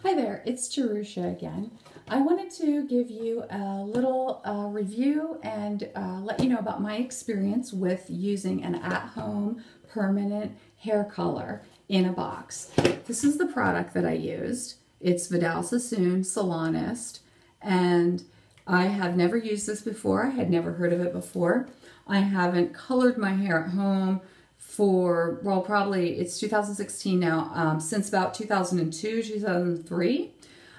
Hi there, it's Jerusha again. I wanted to give you a little review and let you know about my experience with using an at-home permanent hair color in a box. This is the product that I used. It's Vidal Sassoon Salonist, and I have never used this before. I had never heard of it before. I haven't colored my hair at home for, well, probably it's 2016 now, since about 2002, 2003.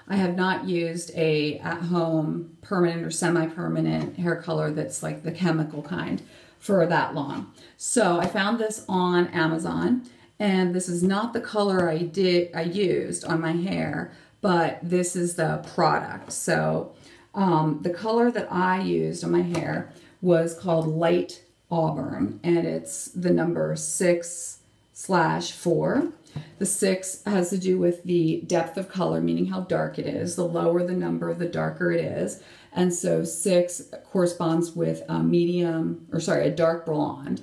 I have not used a at-home permanent or semi-permanent hair color that's like the chemical kind for that long. So I found this on Amazon, and this is not the color I used on my hair, but this is the product. So the color that I used on my hair was called Light Auburn, and it's the number 6/4. The 6 has to do with the depth of color, meaning how dark it is. The lower the number, the darker it is. And so 6 corresponds with a medium, or sorry, a dark blonde.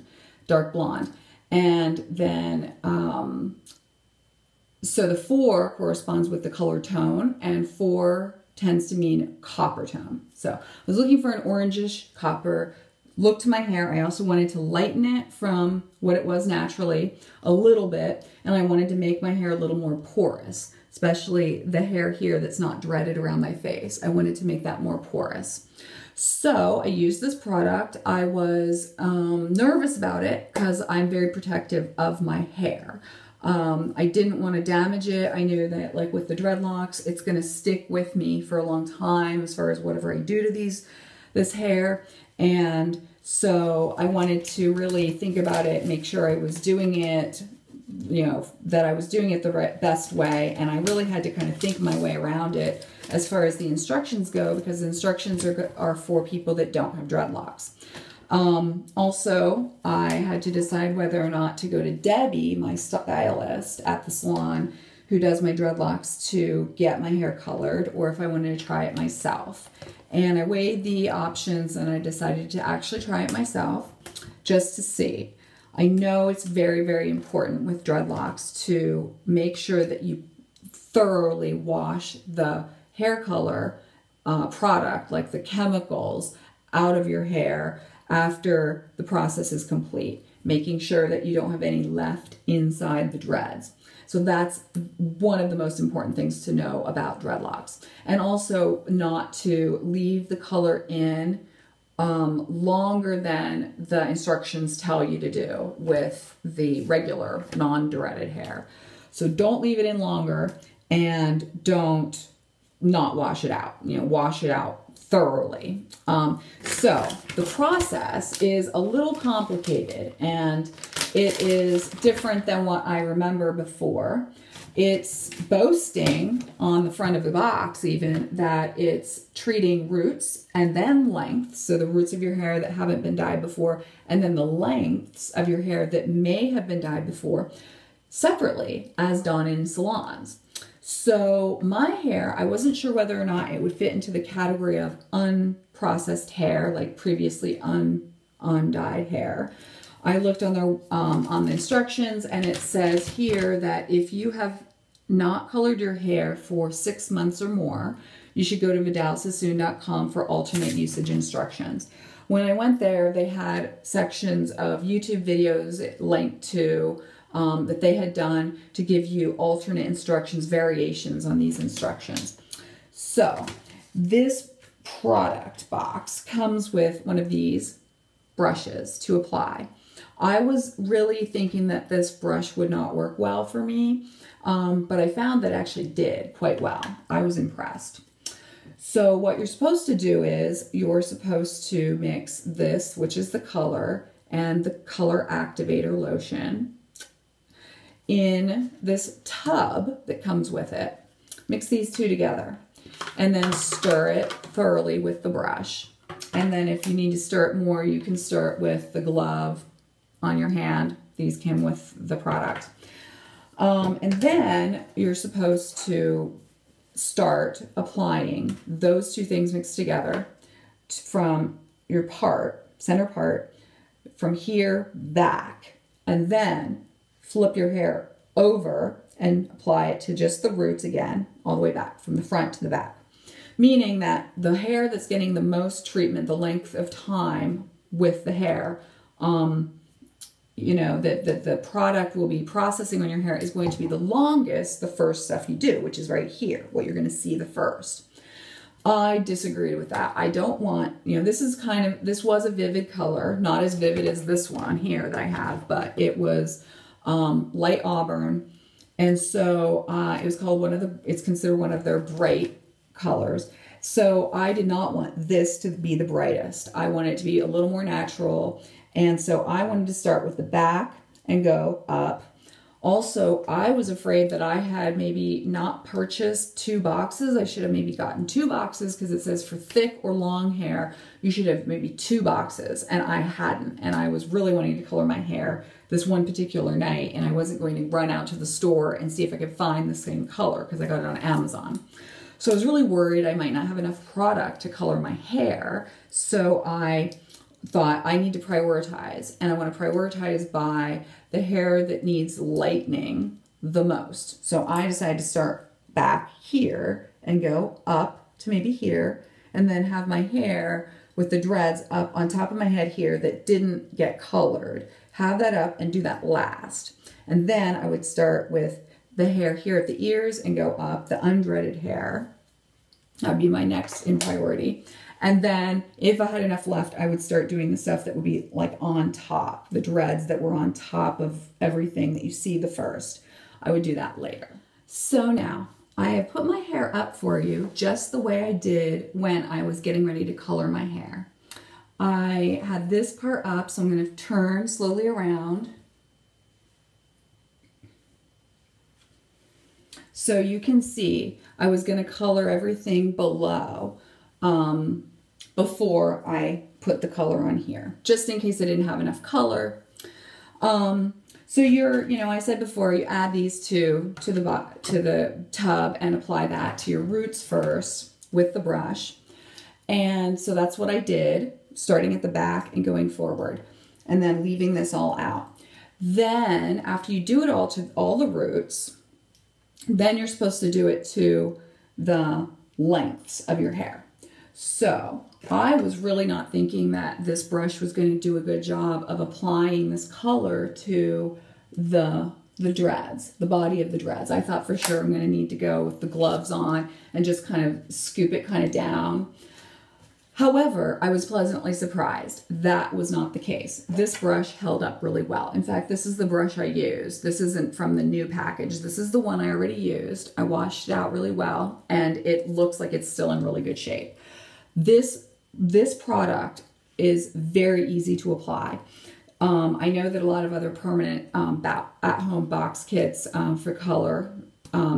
And then, so the 4 corresponds with the color tone, and 4 tends to mean copper tone. So I was looking for an orangish copper look to my hair. I also wanted to lighten it from what it was naturally a little bit, and I wanted to make my hair a little more porous, especially the hair here that's not dreaded around my face. I wanted to make that more porous. So I used this product. I was nervous about it because I'm very protective of my hair. I didn't want to damage it. I knew that, like with the dreadlocks, it's going to stick with me for a long time as far as whatever I do to this hair. And so I wanted to really think about it, make sure I was doing it, you know, that I was doing it the best way. And I really had to kind of think my way around it as far as the instructions go, because the instructions are for people that don't have dreadlocks. Also, I had to decide whether or not to go to Debbie, my stylist at the salon, who does my dreadlocks, to get my hair colored, or if I wanted to try it myself. And I weighed the options, and I decided to actually try it myself just to see. I know it's very, very important with dreadlocks to make sure that you thoroughly wash the hair color product, like the chemicals, out of your hair after the process is complete, making sure that you don't have any left inside the dreads. So that's one of the most important things to know about dreadlocks. And also not to leave the color in longer than the instructions tell you to do with the regular non-dreaded hair. So don't leave it in longer, and don't not wash it out. You know, wash it out thoroughly. So the process is a little complicated, and it is different than what I remember before. It's boasting on the front of the box even that it's treating roots and then lengths, so the roots of your hair that haven't been dyed before, and then the lengths of your hair that may have been dyed before, separately as done in salons. So my hair, I wasn't sure whether or not it would fit into the category of unprocessed hair, like previously undyed hair. I looked on the instructions, and it says here that if you have not colored your hair for 6 months or more, you should go to vidalsassoon.com for alternate usage instructions. When I went there, they had sections of YouTube videos linked to that they had done to give you alternate instructions, variations on these instructions. So this product box comes with one of these brushes to apply. I was really thinking that this brush would not work well for me, but I found that it actually did quite well. I was impressed. So what you're supposed to do is you're supposed to mix this, which is the color, and the color activator lotion in this tub that comes with it. Mix these two together, and then stir it thoroughly with the brush. And then if you need to stir it more, you can stir it with the glove on your hand. These came with the product. And then you're supposed to start applying those two things mixed together from your center part, from here back, and then flip your hair over and apply it to just the roots again, all the way back, from the front to the back. Meaning that the hair that's getting the most treatment, the length of time with the hair, you know, that the product will be processing on your hair is going to be the longest, the first stuff you do, which is right here, what you're going to see the first. I disagreed with that. I don't want, you know, this was a vivid color, not as vivid as this one here that I have, but it was light auburn. And so it was called it's considered one of their bright colors. So I did not want this to be the brightest. I wanted it to be a little more natural. And so I wanted to start with the back and go up. Also, I was afraid that I had maybe not purchased 2 boxes. I should have maybe gotten 2 boxes because it says for thick or long hair, you should have maybe 2 boxes. And I hadn't. And I was really wanting to color my hair this one particular night. And I wasn't going to run out to the store and see if I could find the same color because I got it on Amazon. So I was really worried I might not have enough product to color my hair. So I thought I need to prioritize, and I want to prioritize by the hair that needs lightening the most. So I decided to start back here and go up to maybe here, and then have my hair with the dreads up on top of my head here that didn't get colored. Have that up and do that last. And then I would start with the hair here at the ears and go up, the undreaded hair. That would be my next in priority. And then if I had enough left, I would start doing the stuff that would be like on top, the dreads that were on top of everything that you see the first. I would do that later. So now I have put my hair up for you just the way I did when I was getting ready to color my hair. I had this part up, so I'm going to turn slowly around. So you can see I was going to color everything below before I put the color on here, just in case I didn't have enough color. So I said before, you add these two to the tub and apply that to your roots first with the brush. And so that's what I did, starting at the back and going forward, and then leaving this all out. Then after you do it all to all the roots, then you're supposed to do it to the lengths of your hair. So I was really not thinking that this brush was going to do a good job of applying this color to the dreads, the body of the dreads. I thought for sure I'm going to need to go with the gloves on and just kind of scoop it kind of down. However, I was pleasantly surprised. That was not the case. This brush held up really well. In fact, this is the brush I used. This isn't from the new package. This is the one I already used. I washed it out really well, and it looks like it's still in really good shape. This product is very easy to apply. I know that a lot of other permanent at-home box kits for color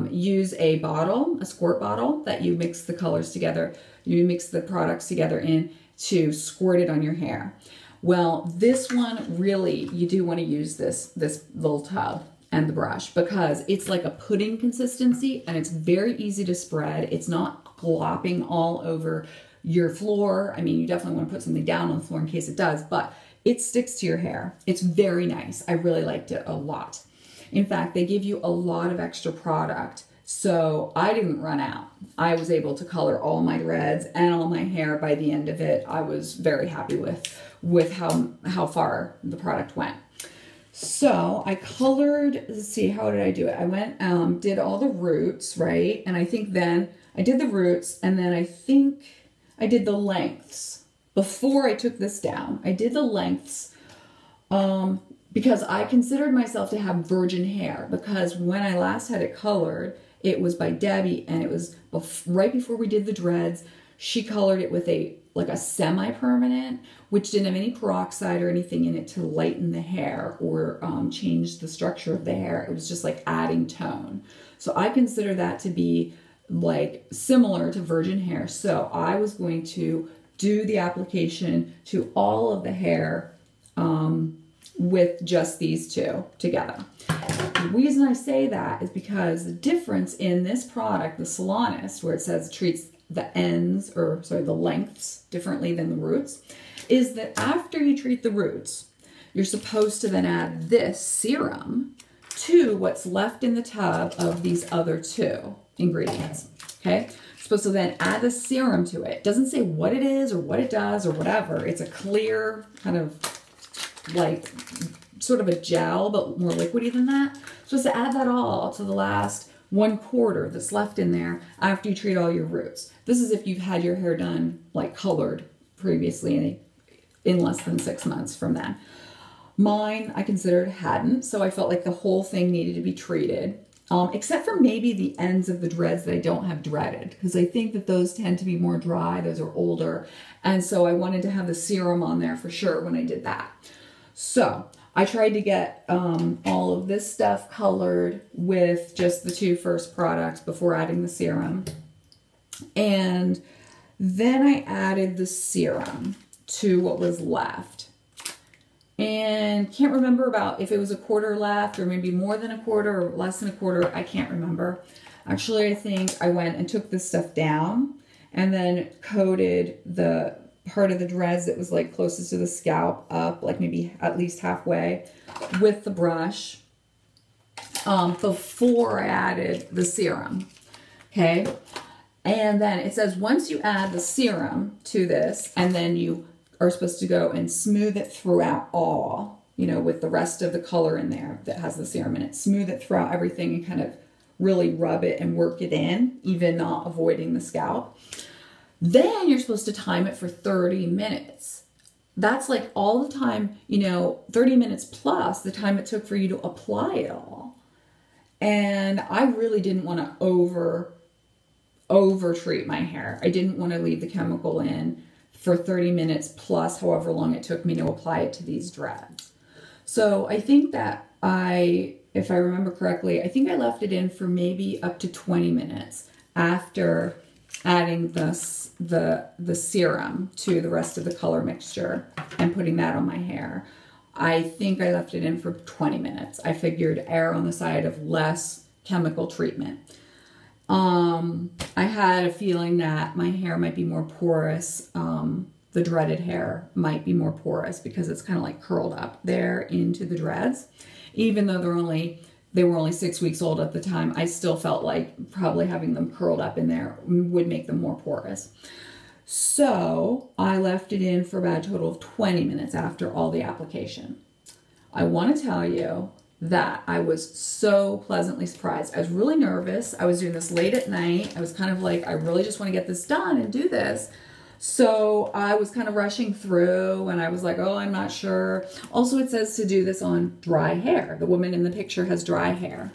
use a bottle, a squirt bottle, that you mix the colors together. You mix the products together in to squirt it on your hair. Well, this one, really, you do want to use this little tub and the brush, because it's like a pudding consistency and it's very easy to spread. It's not glopping all over your floor. I mean, you definitely want to put something down on the floor in case it does, but it sticks to your hair. It's very nice. I really liked it a lot. In fact, they give you a lot of extra product, so I didn't run out. I was able to color all my dreads and all my hair by the end of it. I was very happy with how far the product went. So I colored, let's see, how did I do it? I went, did all the roots, right? And I think then I did the roots, and then I think I did the lengths. Before I took this down, I did the lengths because I considered myself to have virgin hair, because when I last had it colored, it was by Debbie, and it was right before we did the dreads. She colored it with like a semi-permanent, which didn't have any peroxide or anything in it to lighten the hair or change the structure of the hair. It was just like adding tone. So I consider that to be like similar to virgin hair. So I was going to do the application to all of the hair with just these two together. The reason I say that is because the difference in this product, the Salonist, where it says treats the ends, or sorry, the lengths differently than the roots, is that after you treat the roots, you're supposed to then add this serum to what's left in the tub of these other two ingredients, okay? You're supposed to then add the serum to it. It doesn't say what it is or what it does or whatever. It's a clear kind of like sort of a gel, but more liquidy than that. You're supposed to add that all to the last 1/4 that's left in there after you treat all your roots. This is if you've had your hair done, like colored previously in less than 6 months from then. Mine, I considered hadn't, so I felt like the whole thing needed to be treated, except for maybe the ends of the dreads that I don't have dreaded, because I think that those tend to be more dry, those are older, and so I wanted to have the serum on there for sure when I did that. So I tried to get all of this stuff colored with just the 2 first products before adding the serum. And then I added the serum to what was left. And can't remember about if it was 1/4 left or maybe more than 1/4 or less than 1/4. I can't remember. Actually, I think I went and took this stuff down and then coated the part of the dreads that was like closest to the scalp up, like maybe at least halfway, with the brush before I added the serum, okay? And then it says once you add the serum to this, and then you are supposed to go and smooth it throughout all, you know, with the rest of the color in there that has the serum in it, smooth it throughout everything and kind of really rub it and work it in, even not avoiding the scalp. Then you're supposed to time it for 30 minutes. That's like all the time, you know, 30 minutes plus the time it took for you to apply it all. And I really didn't want to over treat my hair. I didn't want to leave the chemical in for 30 minutes plus however long it took me to apply it to these dreads. So I think that if I remember correctly, I think I left it in for maybe up to 20 minutes after adding the serum to the rest of the color mixture and putting that on my hair. I think I left it in for 20 minutes. I figured err on the side of less chemical treatment. I had a feeling that my hair might be more porous. The dreaded hair might be more porous because it's kind of like curled up there into the dreads. Even though they were only 6 weeks old at the time, I still felt like probably having them curled up in there would make them more porous. So I left it in for about a total of 20 minutes after all the application. I want to tell you that I was so pleasantly surprised. I was really nervous. I was doing this late at night. I was kind of like, I really just want to get this done and do this. So I was kind of rushing through and I was like, oh, I'm not sure. Also, it says to do this on dry hair. The woman in the picture has dry hair.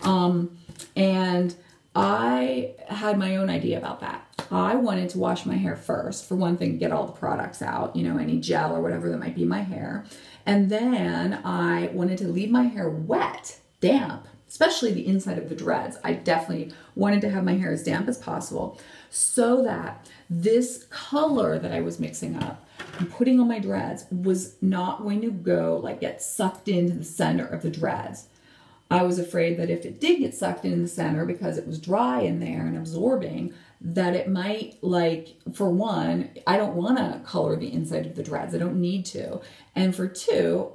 And I had my own idea about that. I wanted to wash my hair first, for one thing, get all the products out, you know, any gel or whatever that might be in my hair. And then I wanted to leave my hair wet, damp, especially the inside of the dreads. I definitely wanted to have my hair as damp as possible so that this color that I was mixing up and putting on my dreads was not going to go like get sucked into the center of the dreads. I was afraid that if it did get sucked in the center because it was dry in there and absorbing, that it might, like, for one, I don't want to color the inside of the dreads. I don't need to. And for two,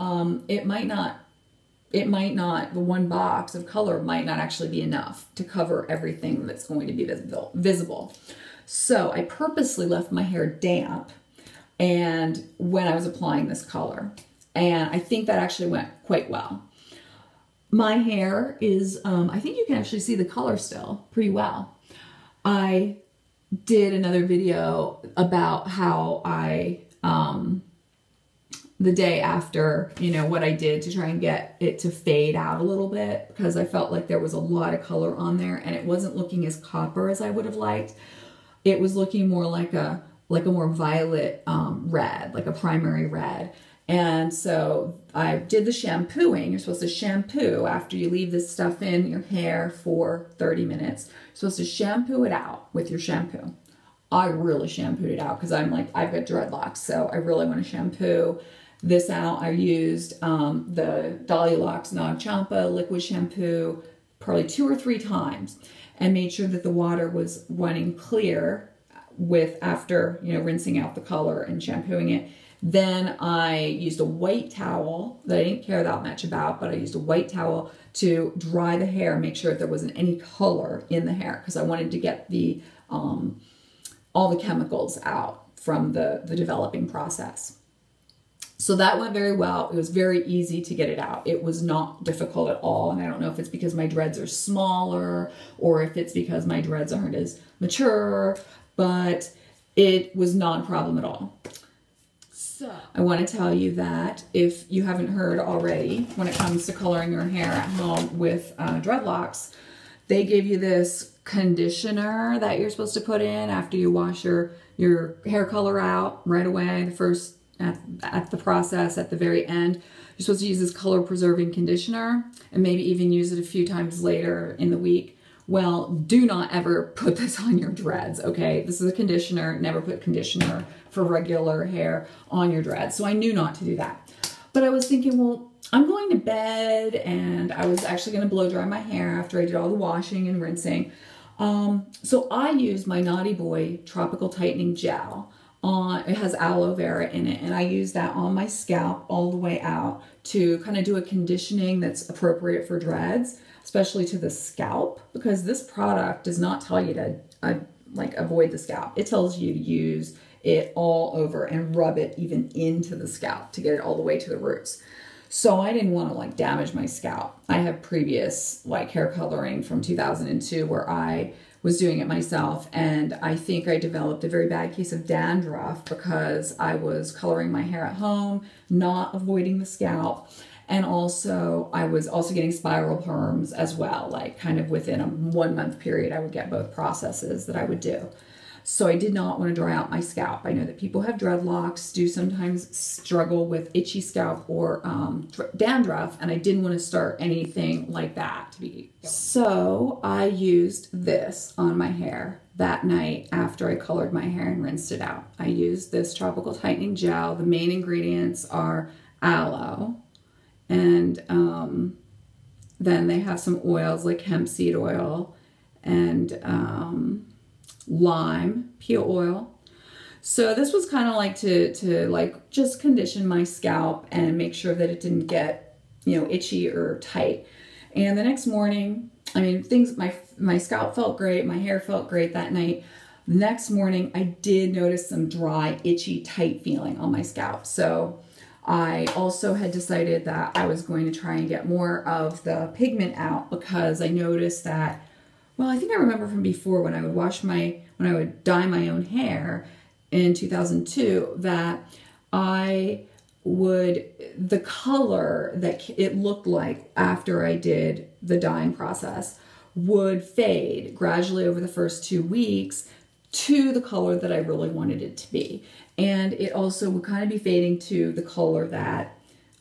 it might not, the one box of color might not actually be enough to cover everything that's going to be visible. So I purposely left my hair damp and when I was applying this color. And I think that actually went quite well. My hair is, I think you can actually see the color still pretty well. I did another video about how I, the day after, you know, what I did to try and get it to fade out a little bit because I felt like there was a lot of color on there and it wasn't looking as copper as I would have liked. It was looking more like a more violet red, like a primary red. And so I did the shampooing. You're supposed to shampoo after you leave this stuff in your hair for 30 minutes. You're supposed to shampoo it out with your shampoo. I really shampooed it out because I'm like, I've got dreadlocks, so I really want to shampoo this out. I used the Dreadlocks Nog Champa liquid shampoo probably 2 or 3 times and made sure that the water was running clear with after, you know, rinsing out the color and shampooing it. Then I used a white towel that I didn't care that much about, but I used a white towel to dry the hair, make sure that there wasn't any color in the hair, because I wanted to get the all the chemicals out from the developing process. So that went very well. It was very easy to get it out. It was not difficult at all. And I don't know if it's because my dreads are smaller or if it's because my dreads aren't as mature, but it was not a problem at all. So I want to tell you that if you haven't heard already, when it comes to coloring your hair at home with dreadlocks, they give you this conditioner that you're supposed to put in after you wash your hair color out right away, the first at the process at the very end. You're supposed to use this color preserving conditioner and maybe even use it a few times later in the week. Well, do not ever put this on your dreads, okay? This is a conditioner. Never put conditioner for regular hair on your dreads. So I knew not to do that. But I was thinking, well, I'm going to bed, and I was actually going to blow dry my hair after I did all the washing and rinsing. So I used my Naughty Boy Tropical Tightening Gel. It has aloe vera in it, and I use that on my scalp all the way out to kind of do a conditioning that's appropriate for dreads, especially to the scalp, because this product does not tell you to like avoid the scalp. It tells you to use it all over and rub it even into the scalp to get it all the way to the roots. So I didn't want to like damage my scalp. I have previous like hair coloring from 2002 where I was doing it myself, and I think I developed a very bad case of dandruff because I was coloring my hair at home, not avoiding the scalp. And also I was also getting spiral perms as well, like kind of within a 1 month period I would get both processes that I would do. So I did not want to dry out my scalp. I know that people have dreadlocks, do sometimes struggle with itchy scalp or dandruff, and I didn't want to start anything like that. So I used this on my hair that night after I colored my hair and rinsed it out. I used this Tropical Tightening Gel. The main ingredients are aloe, and then they have some oils like hemp seed oil and lime peel oil. So this was kind of like to like just condition my scalp and make sure that it didn't get, you know, itchy or tight. And the next morning, I mean, my scalp felt great, my hair felt great that night. The next morning I did notice some dry, itchy, tight feeling on my scalp. So I also had decided that I was going to try and get more of the pigment out, because I noticed that, well, I think I remember from before when I would dye my own hair in 2002, that the color that it looked like after I did the dyeing process would fade gradually over the first 2 weeks to the color that I really wanted it to be. And it also would kind of be fading to the color that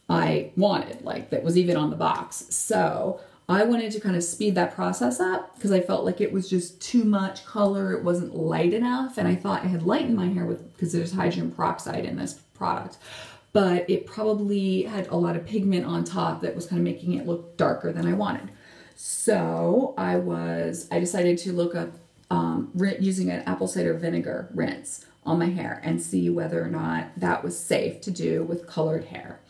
I wanted, like that was even on the box. So I wanted to kind of speed that process up because I felt like it was just too much color. It wasn't light enough. And I thought I had lightened my hair because there's hydrogen peroxide in this product. But it probably had a lot of pigment on top that was kind of making it look darker than I wanted. So I decided to look up using an apple cider vinegar rinse on my hair and see whether or not that was safe to do with colored hair.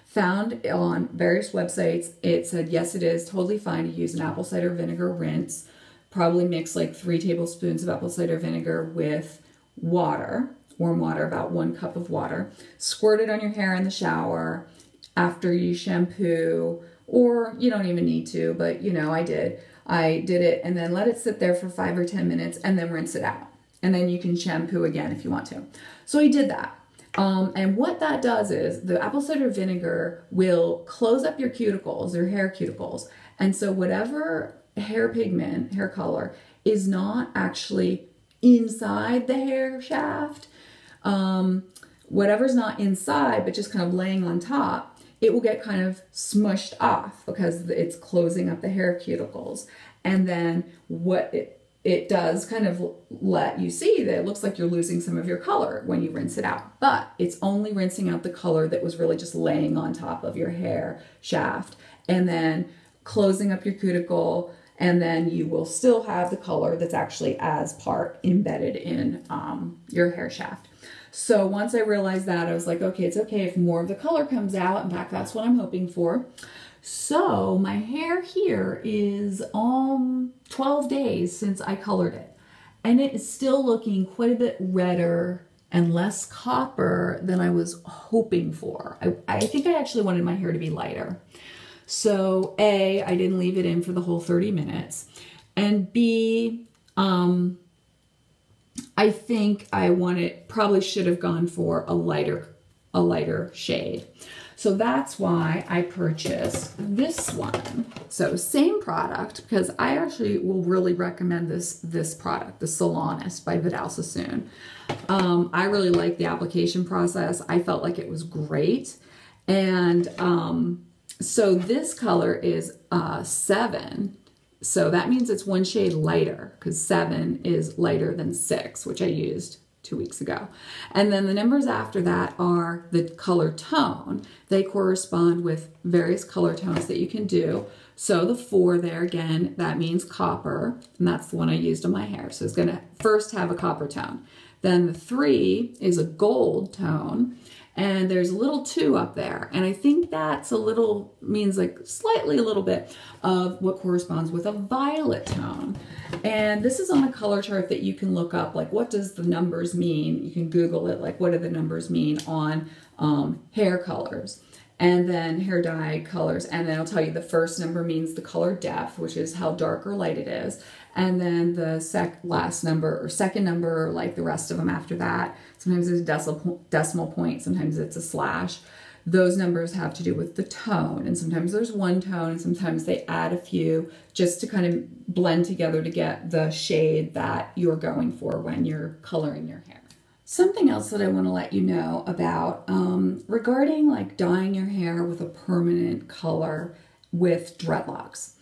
Found on various websites, it said, yes, it is totally fine to use an apple cider vinegar rinse. Probably mix like 3 tablespoons of apple cider vinegar with water, warm water, about 1 cup of water. Squirt it on your hair in the shower after you shampoo, or you don't even need to, but you know, I did it, and then let it sit there for 5 or 10 minutes and then rinse it out. And then you can shampoo again if you want to. So I did that. And what that does is the apple cider vinegar will close up your cuticles, your hair cuticles. And so whatever hair pigment, hair color is not actually inside the hair shaft, whatever's not inside, but just kind of laying on top, it will get kind of smushed off because it's closing up the hair cuticles. And then what it does kind of let you see that it looks like you're losing some of your color when you rinse it out, but it's only rinsing out the color that was really just laying on top of your hair shaft and then closing up your cuticle, and then you will still have the color that's actually as part embedded in your hair shaft. So once I realized that, I was like, okay, it's okay if more of the color comes out. In fact, that's what I'm hoping for. So my hair here is 12 days since I colored it. And it is still looking quite a bit redder and less copper than I was hoping for. I think I actually wanted my hair to be lighter. So A, I didn't leave it in for the whole 30 minutes. And B, I think probably should have gone for a lighter shade. So that's why I purchased this one. So same product, because I actually will really recommend this product, the Salonist by Vidal Sassoon. I really like the application process. I felt like it was great. And so this color is 7. So that means it's one shade lighter, because 7 is lighter than 6, which I used 2 weeks ago. And then the numbers after that are the color tone. They correspond with various color tones that you can do. So the 4 there, again, that means copper, and that's the one I used on my hair. So it's going to first have a copper tone. Then the 3 is a gold tone, and there's a little 2 up there. And I think that's means like slightly a little bit of what corresponds with a violet tone. And this is on a color chart that you can look up, like what does the numbers mean? You can Google it, like what do the numbers mean on hair colors, and then hair dye colors. And then I'll tell you the first number means the color depth, which is how dark or light it is. And then the last number or second number, like the rest of them after that, sometimes it's a decimal point, sometimes it's a slash. Those numbers have to do with the tone, and sometimes there's one tone, and sometimes they add a few just to kind of blend together to get the shade that you're going for when you're coloring your hair. Something else that I want to let you know about regarding like dyeing your hair with a permanent color with dreadlocks.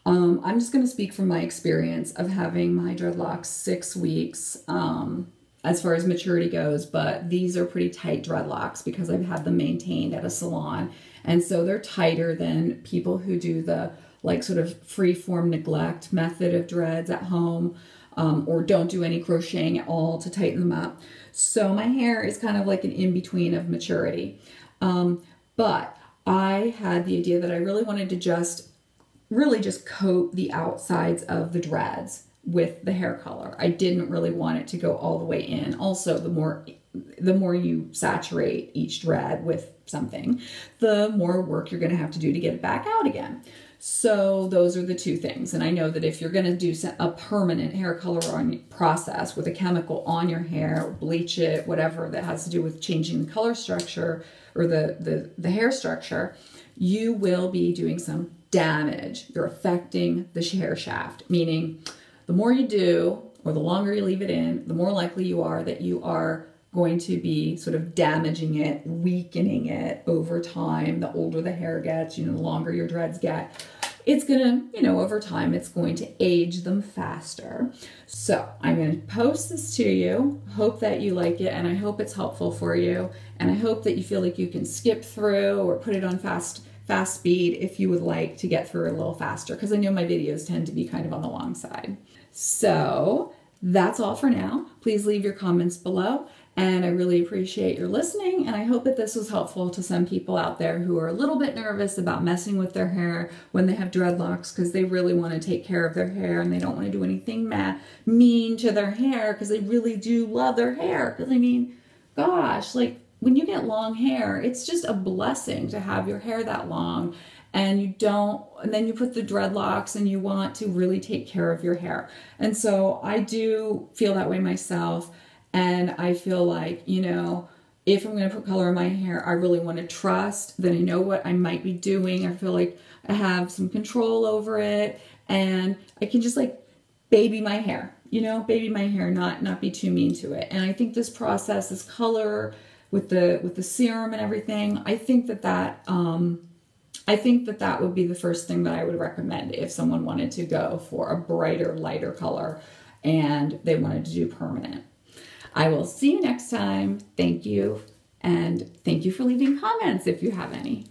I'm just going to speak from my experience of having my dreadlocks 6 weeks as far as maturity goes, but these are pretty tight dreadlocks because I've had them maintained at a salon. And so they're tighter than people who do the like sort of free-form neglect method of dreads at home, or don't do any crocheting at all to tighten them up. So my hair is kind of like an in-between of maturity. But I had the idea that I really wanted to really just coat the outsides of the dreads with the hair color. I didn't really want it to go all the way in. Also, the more you saturate each dread with something, the more work you're going to have to do to get it back out again. So those are the two things. And I know that if you're going to do a permanent hair color process with a chemical on your hair, bleach it, whatever that has to do with changing the color structure or the hair structure, you will be doing some damage. You're affecting the hair shaft, meaning the more you do, or the longer you leave it in, the more likely you are that you are going to be sort of damaging it, weakening it over time. The older the hair gets, the longer your dreads get, it's gonna, over time, it's going to age them faster. So I'm gonna post this to you. Hope that you like it, and I hope it's helpful for you. And I hope that you feel like you can skip through or put it on fast speed if you would like to get through a little faster, because I know my videos tend to be kind of on the long side. So that's all for now. Please leave your comments below, and I really appreciate your listening, and I hope that this was helpful to some people out there who are a little bit nervous about messing with their hair when they have dreadlocks, because they really want to take care of their hair and they don't want to do anything mean to their hair, because they really do love their hair. Because I mean, gosh, like when you get long hair, it's just a blessing to have your hair that long. And then you put the dreadlocks and you want to really take care of your hair. And so I do feel that way myself. And I feel like, if I'm going to put color in my hair, I really want to trust that I know what I might be doing. I feel like I have some control over it, and I can just like baby my hair, not be too mean to it. And I think this process, this color with the serum and everything, I think that would be the first thing that I would recommend if someone wanted to go for a brighter, lighter color and they wanted to do permanent. I will see you next time. Thank you. And thank you for leaving comments if you have any.